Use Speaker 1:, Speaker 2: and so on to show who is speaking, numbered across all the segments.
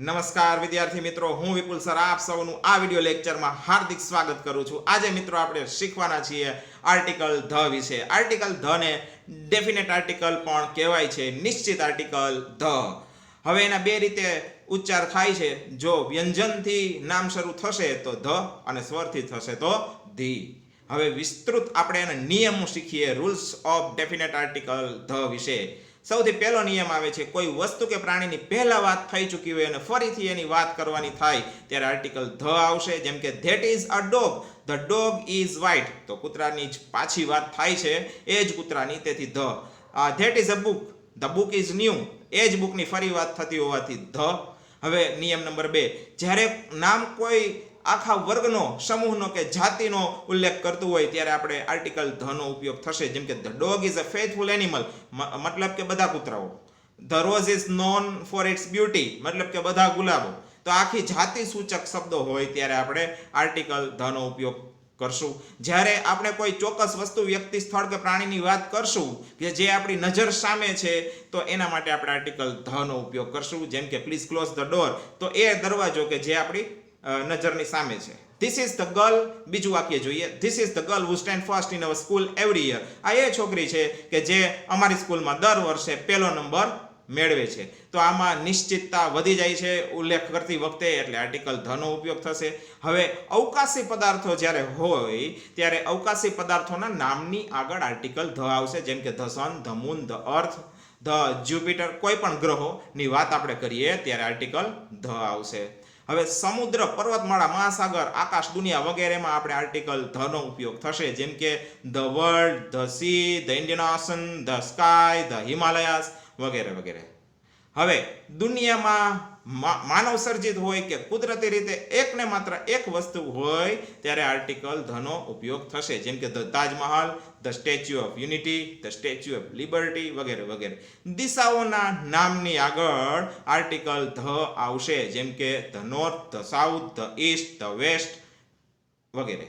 Speaker 1: નમસ્કાર વિદ્યાર્થી મિત્રો, હું વિપુલ સર આપ સૌનું આ વિડિયો લેક્ચરમાં હાર્દિક સ્વાગત કરું છું. આજે મિત્રો આપણે શીખવાના છીએ આર્ટિકલ ધ વિશે. આર્ટિકલ ધ ને ડેફિનેટ આર્ટિકલ પણ કહેવાય છે, નિશ્ચિત આર્ટિકલ ધ. હવે એના બે રીતે ઉચ્ચાર થાય છે. જો વ્યંજનથી નામ શરૂ થશે તો ધ અને સ્વરથી થશે તો ધી. હવે વિસ્તૃત આપણે એના નિયમો શીખીએ, rules of definite article the વિશે. સૌથી પહેલો નિયમ આવે છે, કોઈ વસ્તુ કે પ્રાણીની પહેલા વાત થઈ ચૂકી હોય અને ફરીથી એની વાત કરવાની થાય ત્યારે આર્ટિકલ ધ આવશે. જેમ કે that is a dog, the dog is white. તો કૂતરાની જ પાછી વાત થાય છે, એ જ કૂતરાની, તેથી the. That is a book, the book is new. એ જ બુકની ફરી વાત થતી હોવાથી ધ. હવે નિયમ નંબર 2, જ્યારે નામ કોઈ આખા વર્ગનો, સમૂહનો કે જાતિનો ઉલ્લેખ કરતું હોય ત્યારે આપણે આર્ટિકલ ધ નો ઉપયોગ થશે. જેમ કે the dog is a faithful animal, મતલબ કે બધા કૂતરાઓ. The rose is known for its beauty, મતલબ કે બધા ગુલાબો. તો આખી જાતિ સૂચક શબ્દો હોય ત્યારે આપણે આર્ટિકલ ધ નો ઉપયોગ કરશું. જ્યારે આપણે કોઈ ચોક્કસ વસ્તુ, વ્યક્તિ, સ્થળ કે પ્રાણીની વાત કરશું કે જે આપણી નજર સામે છે, તો એના માટે આપણે આર્ટિકલ ધ નો ઉપયોગ કરશું. જેમ કે પ્લીઝ ક્લોઝ ધ ડોર, તો એ દરવાજો કે જે આપણી નજરની સામે છે. ધીસ ઇઝ ધ ગર્લ, બીજું વાક્ય જોઈએ. This is the girl who stand first in our school every year. આ એ છોકરી છે કે જે અમારી સ્કૂલમાં દર વર્ષે પહેલો નંબર મેળવે છે. તો આમાં નિશ્ચિતતા વધી જાય છે ઉલ્લેખ કરતી વખતે, એટલે આર્ટિકલ ધ નો ઉપયોગ થશે. હવે અવકાશી પદાર્થો જ્યારે હોય ત્યારે અવકાશી પદાર્થોના નામની આગળ આર્ટિકલ ધ આવશે. જેમ કે the sun, the moon, the earth, the Jupiter. કોઈ પણ ગ્રહોની વાત આપણે કરીએ ત્યારે આર્ટિકલ ધ આવશે. હવે સમુદ્ર, પર્વતમાળા, મહાસાગર, આકાશ, દુનિયા વગેરેમાં આપણે આર્ટિકલ ધ નો ઉપયોગ થશે. જેમ કે the world, the sea, the Indian ocean, the sky, the Himalayas વગેરે વગેરે. હવે દુનિયામાં માનવ સર્જિત હોય કે કુદરતી રીતે એકને માત્ર એક વસ્તુ હોય ત્યારે આર્ટિકલ ધ નો ઉપયોગ થશે. જેમ કે the Taj Mahal, the statue of unity, the statue of liberty વગેરે વગેરે. દિશાઓના નામની આગળ આર્ટિકલ ધ આવશે. જેમ કે the north, the south, the east, the west વગેરે.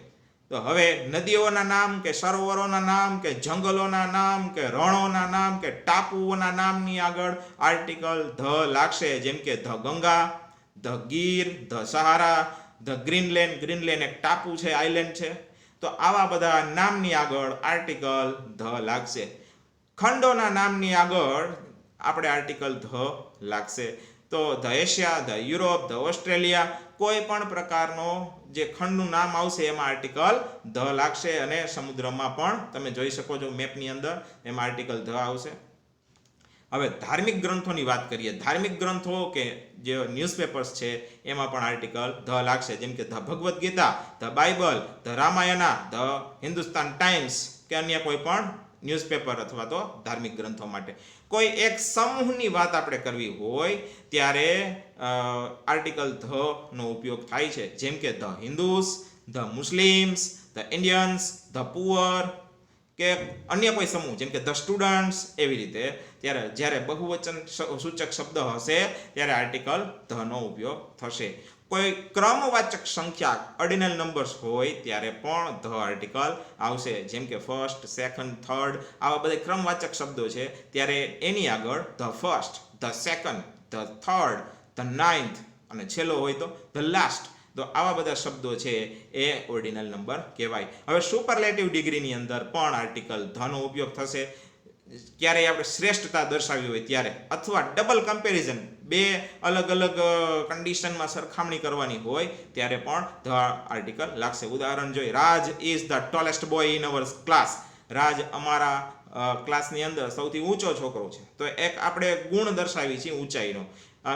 Speaker 1: તો હવે નદીઓના નામ કે સરોવરોના નામ કે જંગલોના નામ કે રણોના નામ કે ટાપુઓના નામની આગળ આર્ટિકલ ધ લાગશે. જેમ કે the Ganga, the Gir, the Sahara, the Greenland. Greenland એક ટાપુ છે, આઇલેન્ડ છે. તો આવા બધા નામની આગળ આર્ટિકલ ધ લાગશે. ખંડોના નામની આગળ આપણે આર્ટિકલ ધ લાગશે. તો the Asia, the Europe, the Australia, કોઈ પણ પ્રકારનો જે ખંડનું નામ આવશે એમાં આર્ટિકલ ધ લાગશે. અને સમુદ્રમાં પણ તમે જોઈ શકો છો મેપની અંદર, એમાં આર્ટિકલ ધ આવશે. હવે ધાર્મિક ગ્રંથોની વાત કરીએ. ધાર્મિક ગ્રંથો કે જે ન્યૂઝપેપર્સ છે એમાં પણ આર્ટિકલ ધ લાગશે. જેમ કે the Bhagavad Gita, the Bible, the Ramayana, the Hindustan Times કે અન્ય કોઈ પણ ન્યૂઝપેપર અથવા તો ધાર્મિક ગ્રંથો માટે. કોઈ એક સમૂહની વાત આપણે કરવી હોય ત્યારે આર્ટિકલ ધ નો ઉપયોગ થાય છે. જેમ કે the Hindus, the Muslims, the Indians, the poor કે અન્ય કોઈ સમૂહ જેમ કે ધ સ્ટુડન્ટ્સ, એવી રીતે. ત્યારે જ્યારે બહુવચન સૂચક શબ્દ હશે ત્યારે આર્ટિકલ ધ નો ઉપયોગ થશે. કોઈ ક્રમવાચક સંખ્યા, ઓર્ડિનલ નંબર્સ હોય ત્યારે પણ ધ આર્ટિકલ આવશે. જેમ કે ફર્સ્ટ, સેકન્ડ, થર્ડ, આવા બધા ક્રમવાચક શબ્દો છે ત્યારે એની આગળ the first, the second, the third, the ninth અને છેલ્લો હોય તો ધ લાસ્ટ. તો આવા બધા શબ્દો છે એ ઓર્ડિનલ નંબર કહેવાય. હવે સુપરલેટિવ ડિગ્રીની અંદર પણ આર્ટિકલ ધ નો ઉપયોગ થશે. ક્યારેય આપણે શ્રેષ્ઠતા દર્શાવી હોય ત્યારે, અથવા ડબલ કમ્પેરિઝન, બે અલગ અલગ કન્ડિશનમાં સરખામણી કરવાની હોય ત્યારે પણ ધ આર્ટિકલ લાગશે. ઉદાહરણ જોઈએ, Raj is the tallest boy in our class. Raj અમારા ક્લાસની અંદર સૌથી ઊંચો છોકરો છે. તો એક આપણે ગુણ દર્શાવી છે ઊંચાઈનો.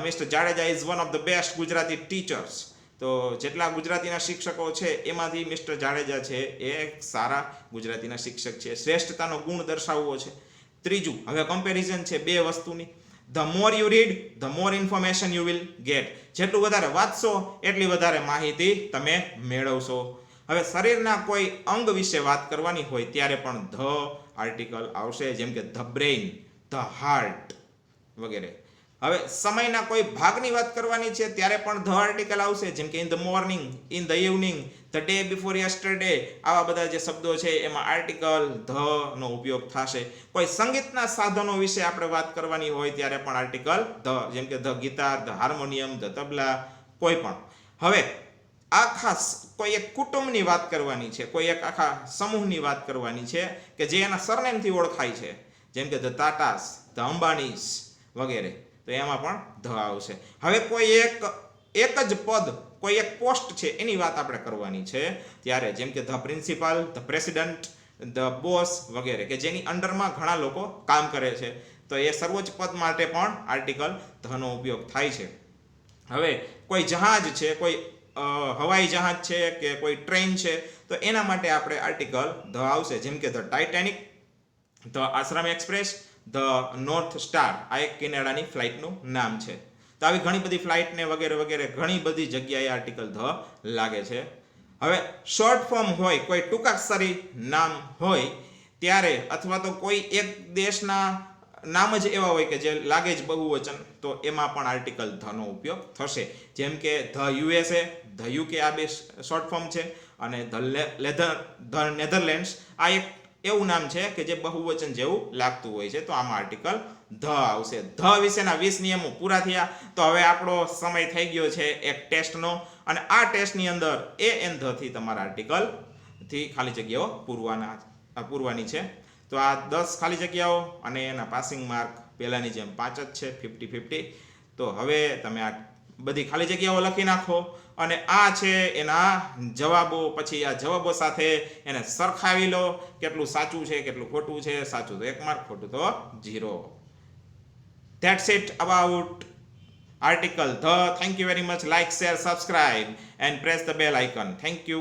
Speaker 1: Mister Jadeja is one of the best Gujarati teachers. તો જેટલા ગુજરાતીના શિક્ષકો છે એમાંથી મિસ્ટર જાડેજા છે એ સારા ગુજરાતીના શિક્ષક છે. શ્રેષ્ઠતાનો ગુણ દર્શાવવો છે. ત્રીજું, હવે કમ્પેરિઝન છે બે વસ્તુની. The more you read, the more information you will get. જેટલું વધારે વાંચશો એટલી વધારે માહિતી તમે મેળવશો. હવે શરીરના કોઈ અંગ વિશે વાત કરવાની હોય ત્યારે પણ ધ આર્ટિકલ આવશે. જેમ કે ધ બ્રેઇન, ધ હાર્ટ વગેરે. હવે સમયના કોઈ ભાગની વાત કરવાની છે ત્યારે પણ ધ આર્ટિકલ આવશે, જેમ કે in the morning, in the evening, the day before yesterday, આવા બધા જે શબ્દો છે એમાં આર્ટિકલ ધ નો ઉપયોગ થશે. કોઈ સંગીતના સાધનો વિશે આપણે વાત કરવાની હોય ત્યારે પણ આર્ટિકલ ધ, જેમ કે the guitar, the harmonium, the tabla, કોઈ પણ. હવે આખા કોઈ એક કુટુંબની વાત કરવાની છે, કોઈ એક આખા સમૂહની વાત કરવાની છે કે જે એના સરનેમથી ઓળખાય છે, જેમ કે ધ ટાટાસ, ધ અંબાનીસ વગેરે, તો એમાં પણ ધ આવશે. હવે કોઈ એક જ પદ, કોઈ એક પોસ્ટ છે એની વાત આપણે કરવાની છે ત્યારે, જેમ કે the principal, the president, the boss વગેરે, કે જેની અંડરમાં ઘણા લોકો કામ કરે છે, તો એ સર્વોચ્ચ પદ માટે પણ આર્ટિકલ ધનો ઉપયોગ થાય છે. હવે કોઈ જહાજ છે, કોઈ હવાઈ જહાજ છે કે કોઈ ટ્રેન છે, તો એના માટે આપણે આર્ટિકલ ધ આવશે, જેમ કે the Titanic, the Ashram express, the north star, આ એક કેનેડાની ફ્લાઇટનું નામ છે. તો આવી ઘણી બધી ફ્લાઇટ ને વગેરે વગેરે ઘણી બધી જગ્યાએ આર્ટિકલ ધ લાગે છે. હવે શોર્ટ ફોર્મ હોય, કોઈ ટૂંકાક્ષરી નામ હોય ત્યારે, અથવા તો કોઈ એક દેશના નામ જ એવા હોય કે જે લાગે જ બહુવચન, તો એમાં પણ આર્ટિકલ ધ નો ઉપયોગ થશે, જેમ કે ધ યુએસએ, ધ યુકે, આ બે શોર્ટ ફોર્મ છે, અને ધ નેધરલેન્ડ્સ આ એક એવું નામ છે કે જે બહુવચન જેવું લાગતું હોય છે, તો આમાં આર્ટિકલ ધ આવશે. ધ વિશેના 20 નિયમો પૂરા થયા. તો હવે આપણો સમય થઈ ગયો છે એક ટેસ્ટનો, અને આ ટેસ્ટની અંદર એ એન ધ થી તમારા આર્ટિકલ થી ખાલી જગ્યાઓ પૂરવાની છે. તો આ 10 ખાલી જગ્યાઓ અને એના પાસિંગ માર્ક પહેલાની જેમ 5 જ છે, 50-50. તો હવે તમે આ બધી ખાલી જગ્યાઓ લખી નાખો, અને આ છે એના જવાબો. પછી આ જવાબો સાથે એને સરખાવી લો, કેટલું સાચું છે કેટલું ખોટું છે. સાચું તો 1 માર્ક, ખોટું તો 0. That's it about article the. Thank you very much. Like, share, subscribe and press the bell icon. Thank you.